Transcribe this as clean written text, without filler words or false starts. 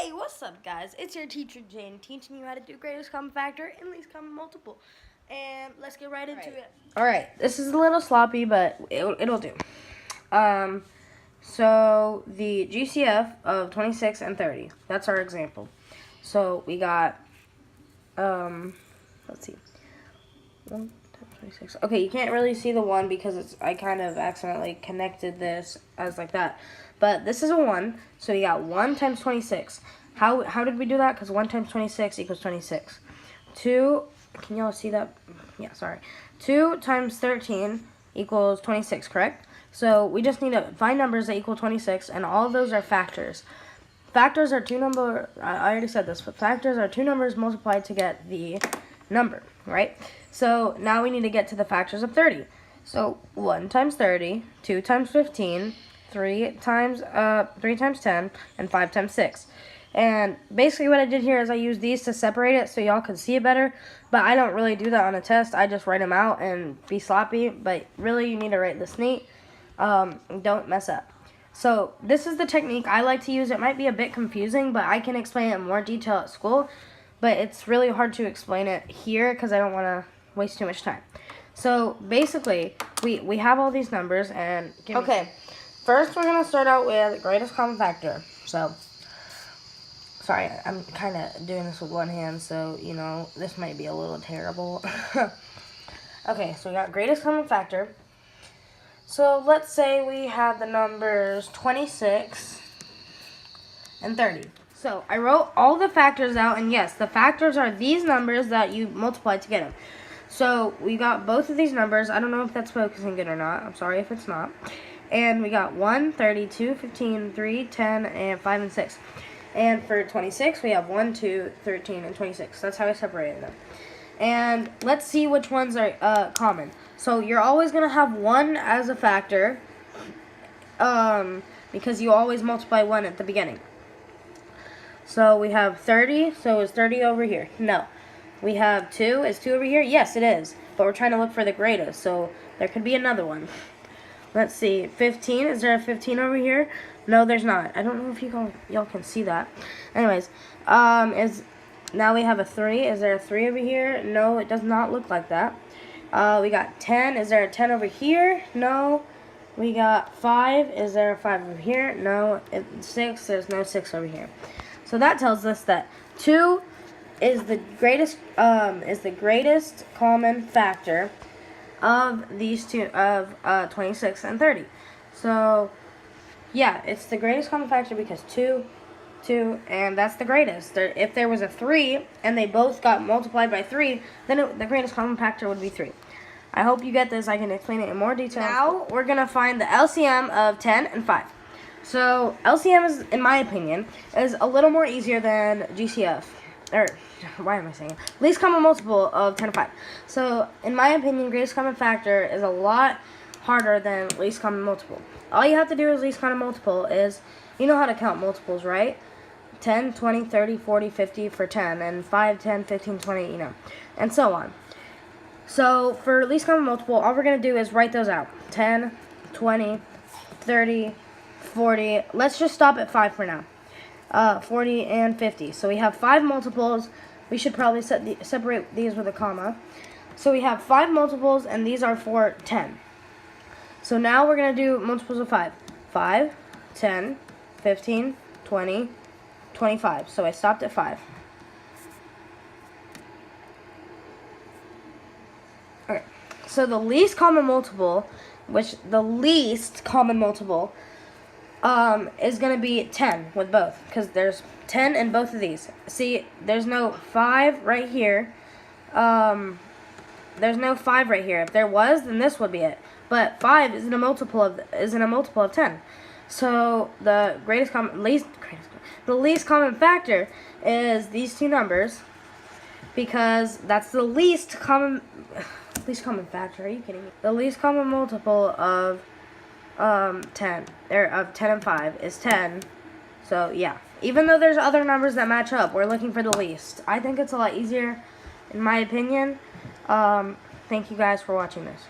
Hey, what's up, guys? It's your teacher, Jane, teaching you how to do greatest common factor and least common multiple. And let's get right into it. All right, this is a little sloppy, but it'll do. So the GCF of 26 and 30, that's our example. So we got, let's see, 1 times 26. Okay, you can't really see the 1 because I kind of accidentally connected this as like that. But this is a 1, so you got 1 times 26. How did we do that? Because 1 times 26 equals 26. 2, can y'all see that? Yeah, sorry. 2 times 13 equals 26, correct? So we just need to find numbers that equal 26, and all of those are factors. Factors are I already said this, but factors are two numbers multiplied to get the number, right? So now we need to get to the factors of 30. So 1 times 30, 2 times 15, 3 times 10, and 5 times 6. And basically what I did here is I used these to separate it so y'all can see it better. But I don't really do that on a test. I just write them out and be sloppy. But really you need to write this neat. Don't mess up. So this is the technique I like to use. It might be a bit confusing, but I can explain it in more detail at school. But it's really hard to explain it here because I don't want to waste too much time. So basically we have all these numbers and okay. First, we're going to start out with greatest common factor. So, sorry, I'm kind of doing this with one hand, so, you know, this might be a little terrible. Okay, so we got greatest common factor. So, let's say we have the numbers 26 and 30. So, I wrote all the factors out, and yes, the factors are these numbers that you multiply to get them. So, we got both of these numbers. I don't know if that's focusing good or not. I'm sorry if it's not. And we got 1, 32, 15, 3, 10, and 5, and 6. And for 26, we have 1, 2, 13, and 26. That's how I separated them. And let's see which ones are common. So you're always going to have 1 as a factor because you always multiply 1 at the beginning. So we have 30, so is 30 over here? No. We have 2, is 2 over here? Yes, it is. But we're trying to look for the greatest, so there could be another one. Let's see, 15, is there a 15 over here? No, there's not. I don't know if y'all can see that. Anyways, now we have a 3. Is there a 3 over here? No, it does not look like that. We got 10. Is there a 10 over here? No. We got 5. Is there a 5 over here? No. 6. There's no 6 over here. So that tells us that 2 is the greatest common factor of these two, of 26 and 30. So yeah, it's the greatest common factor because 2, and that's the greatest. If there was a 3 and they both got multiplied by 3, then the greatest common factor would be 3. I hope you get this. I can explain it in more detail. Now we're gonna find the LCM of 10 and 5. So LCM is, in my opinion, is a little more easier than GCF. Or, why am I saying it? Least common multiple of 10 and 5. So, in my opinion, greatest common factor is a lot harder than least common multiple. All you have to do is least common multiple is, you know how to count multiples, right? 10, 20, 30, 40, 50 for 10, and 5, 10, 15, 20, you know, and so on. So, for least common multiple, all we're going to do is write those out. 10, 20, 30, 40. Let's just stop at 5 for now. 40 and 50. So we have 5 multiples. We should probably separate these with a comma. So we have 5 multiples, and these are for 10. So now we're going to do multiples of 5. 5, 10, 15, 20, 25. So I stopped at 5. Okay. So the least common multiple, is going to be 10 with both, because there's 10 in both of these. See, there's no 5 right here. There's no 5 right here. If there was, then this would be it. But 5 isn't a multiple of 10. So the least common factor is these two numbers, because that's the least common factor. Are you kidding me? The least common multiple of 10 and 5 is 10. So yeah, even though there's other numbers that match up, we're looking for the least. I think it's a lot easier, in my opinion. Thank you guys for watching this.